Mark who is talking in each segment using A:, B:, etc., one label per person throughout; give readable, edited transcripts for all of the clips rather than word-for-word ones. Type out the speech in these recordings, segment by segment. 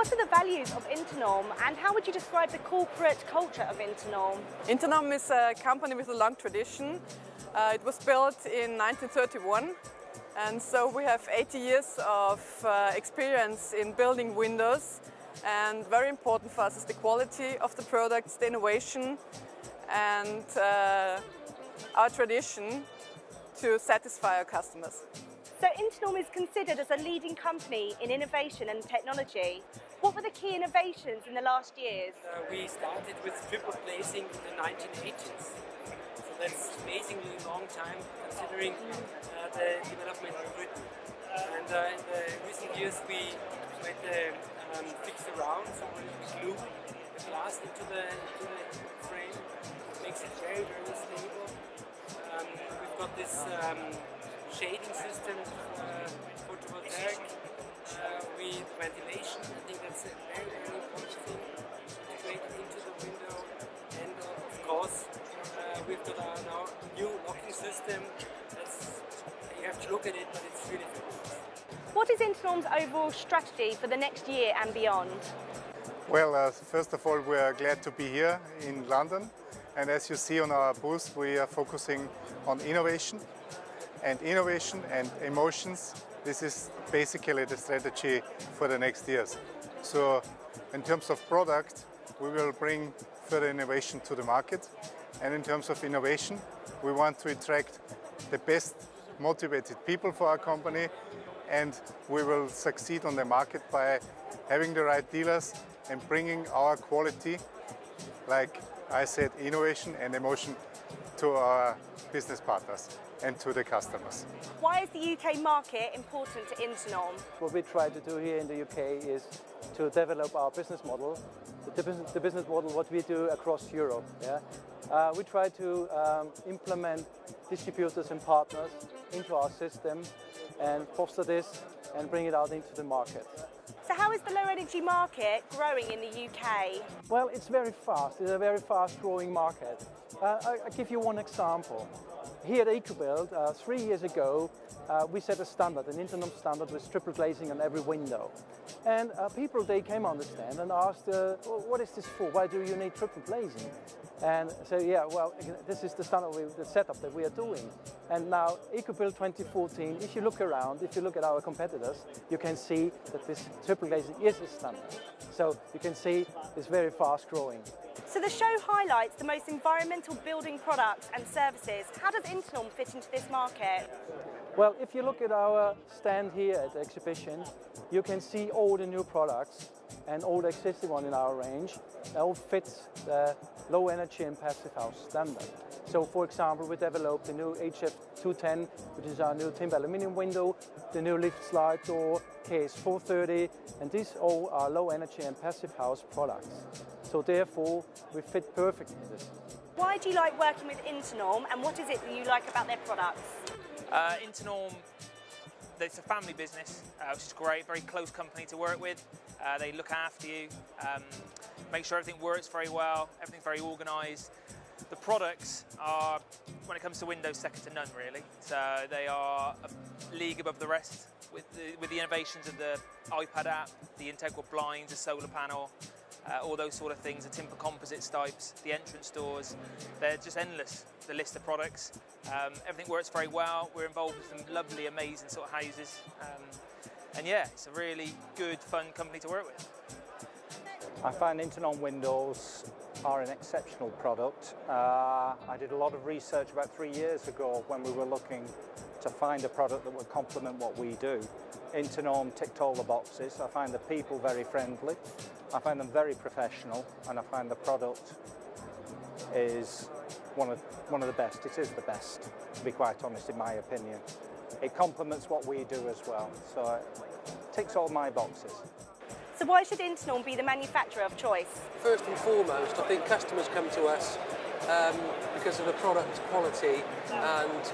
A: what are the values of Internorm and how would you describe the corporate culture of Internorm?
B: Internorm is a company with a long tradition. It was built in 1931, and so we have 80 years of experience in building windows, and very important for us is the quality of the products, the innovation and our tradition to satisfy our customers.
A: So Internorm is considered as a leading company in innovation and technology. What were the key innovations in the last years?
C: We started with triple glazing in the 1980s. So that's amazingly long time considering the development in Britain. And in the recent years we made the fixed around, so we glue the glass into the frame. It makes it very, very stable. We've got this shading system, photovoltaic, with ventilation. I think that's a very, very important thing integrated into the window. And of course, we've got our now new locking system. You have to look at it, but it's really good.
A: What is Internorm's overall strategy for the next year and beyond?
D: Well, first of all, we are glad to be here in London. And as you see on our booth, we are focusing on innovation and emotions. This is basically the strategy for the next years. So in terms of product, we will bring further innovation to the market. And in terms of innovation, we want to attract the best motivated people for our company, and we will succeed on the market by having the right dealers and bringing our quality, like I said, innovation and emotion, to our business partners and to the customers.
A: Why is the UK market important to Internorm?
E: What we try to do here in the UK is to develop our business model, the business model what we do across Europe. Yeah? We try to implement distributors and partners into our system and foster this and bring it out into the market.
A: So how is the low energy market growing in the UK?
E: Well, it's very fast. It's a very fast growing market. I'll give you one example. Here at Ecobuild, 3 years ago, we set a standard, an Internorm standard with triple glazing on every window. And people, they came on the stand and asked, well, what is this for? Why do you need triple glazing? And so, yeah, well, this is the standard, the setup that we are doing. And now, Ecobuild 2014, if you look around, if you look at our competitors, you can see that this triple glazing is a standard. So you can see it's very fast growing.
A: So the show highlights the most environmental building products and services. How does Internorm fit into this market?
E: Well, if you look at our stand here at the exhibition, you can see all the new products and all the existing ones in our range. They all fit the low energy and passive house standard. So for example, we developed the new HF210, which is our new timber aluminium window, the new lift slide door, KS430, and these all are low energy and passive house products. So therefore, we fit perfectly in this.
A: Why do you like working with Internorm and what is it that you like about their products?
F: Internorm, it's a family business, which is great, very close company to work with. They look after you, make sure everything works very well, everything's very organised. The products are, when it comes to windows, second to none really. So they are a league above the rest with the innovations of the iPad app, the integral blinds, the solar panel, all those sort of things, the timber composite stipes, the entrance doors. They're just endless, the list of products. Everything works very well. We're involved with some lovely, amazing sort of houses. And yeah, it's a really good, fun company to work with.
G: I find Internorm windows are an exceptional product. I did a lot of research about 3 years ago when we were looking to find a product that would complement what we do. Internorm ticked all the boxes. I find the people very friendly, I find them very professional, and I find the product is one of the best. It is the best, to be quite honest, in my opinion. It complements what we do as well, so it ticks all my boxes.
A: So why should Internorm be the manufacturer of choice?
C: First and foremost, I think customers come to us because of the product quality and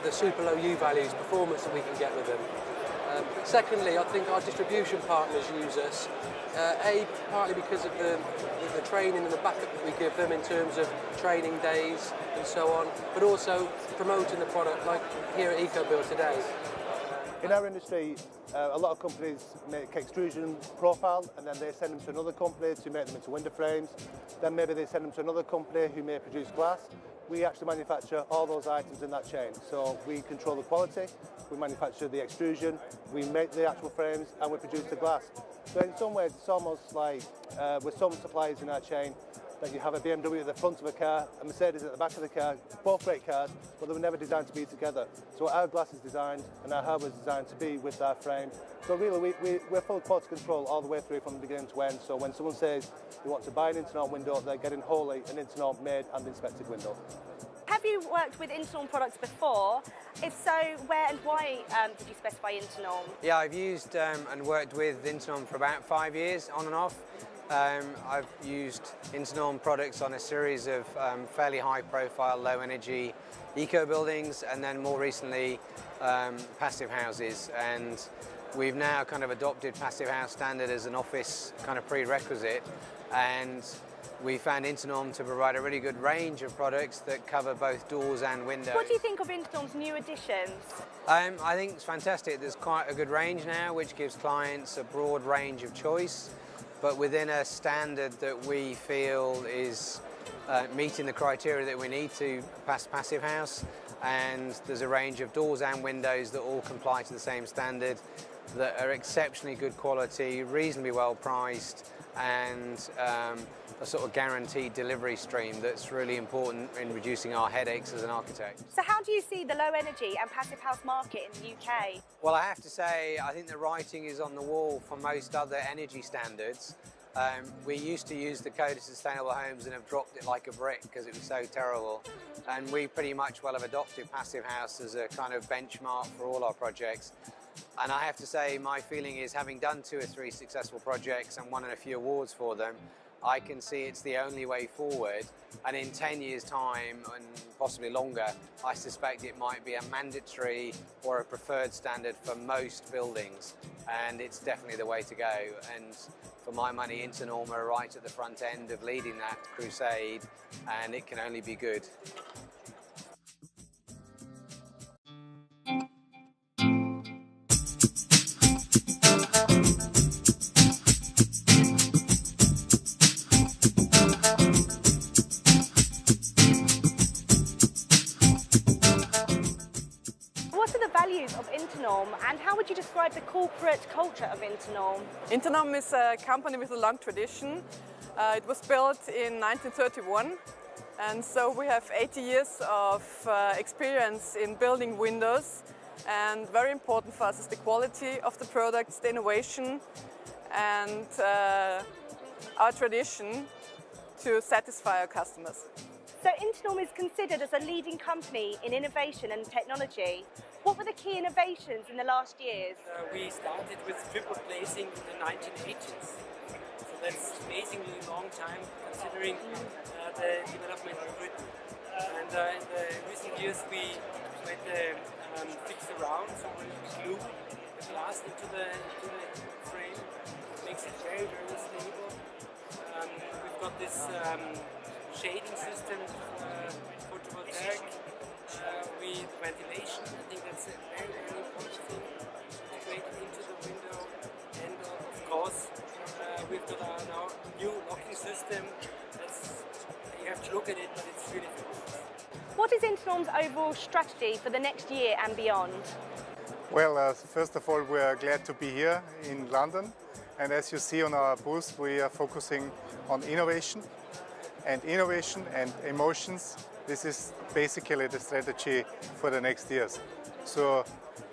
C: the super low U values, performance that we can get with them. Secondly, I think our distribution partners use us, partly because of the training and the backup that we give them in terms of training days and so on, but also promoting the product like here at Ecobuild today.
H: In our industry, a lot of companies make extrusion profile and then they send them to another company to make them into window frames. Then maybe they send them to another company who may produce glass. We actually manufacture all those items in that chain. So we control the quality, we manufacture the extrusion, we make the actual frames and we produce the glass. So in some ways it's almost like with some suppliers in our chain that you have a BMW at the front of a car, a Mercedes at the back of the car, both great cars, but they were never designed to be together. So our glass is designed and our hardware is designed to be with our frame. So really we're full quality control all the way through from the beginning to end. So when someone says they want to buy an Internorm window, they're getting wholly an Internorm made and inspected window.
A: Have you worked with Internorm products before? If so, where and why did you specify Internorm?
I: Yeah, I've used and worked with Internorm for about 5 years, on and off. I've used Internorm products on a series of fairly high-profile, low-energy eco-buildings, and then more recently, passive houses. And we've now kind of adopted passive house standard as an office kind of prerequisite. And we found Internorm to provide a really good range of products that cover both doors and windows.
A: What do you think of Internorm's new additions?
I: I think it's fantastic. There's quite a good range now, which gives clients a broad range of choice, but within a standard that we feel is meeting the criteria that we need to pass passive house. And there's a range of doors and windows that all comply to the same standard, that are exceptionally good quality, reasonably well priced, and a sort of guaranteed delivery stream that's really important in reducing our headaches as an architect.
A: So how do you see the low energy and passive house market in the UK?
I: Well, I have to say, I think the writing is on the wall for most other energy standards. We used to use the Code of Sustainable Homes and have dropped it like a brick because it was so terrible. And we pretty much well have adopted passive house as a kind of benchmark for all our projects. And I have to say, my feeling is, having done 2 or 3 successful projects and won a few awards for them, I can see it's the only way forward. And in 10 years' time, and possibly longer, I suspect it might be a mandatory or a preferred standard for most buildings. And it's definitely the way to go. And for my money, Internorm are right at the front end of leading that crusade, and it can only be good.
A: What are the values of Internorm and how would you describe the corporate culture of Internorm?
B: Internorm is a company with a long tradition. It was built in 1931, and so we have 80 years of experience in building windows, and very important for us is the quality of the products, the innovation, and our tradition to satisfy our customers.
A: So Internorm is considered as a leading company in innovation and technology. What were the key innovations in the last years?
C: We started with triple glazing in the 1980s. So that's amazingly long time considering the development in Britain. And in the recent years we made the fix around, so we glue the glass into the frame. It makes it very, very stable. We've got this shading system, photovoltaic, with ventilation. I think that's a very, very important thing integrated into the window. And of course, we've got our now new locking system. You have to look at it, but it's really good.
A: What is Internorm's overall strategy for the next year and beyond?
D: Well, first of all, we are glad to be here in London. And as you see on our booth, we are focusing on innovation and emotions. This is basically the strategy for the next years. So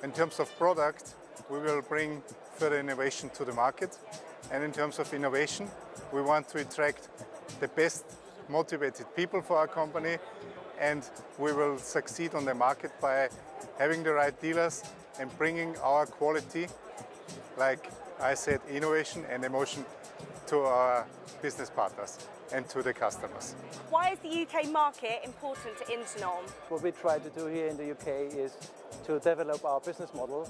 D: in terms of product, we will bring further innovation to the market. And in terms of innovation, we want to attract the best motivated people for our company, and we will succeed on the market by having the right dealers and bringing our quality, like I said, innovation and emotion, to our business partners and to the customers.
A: Why is the UK market important to Internorm?
E: What we try to do here in the UK is to develop our business model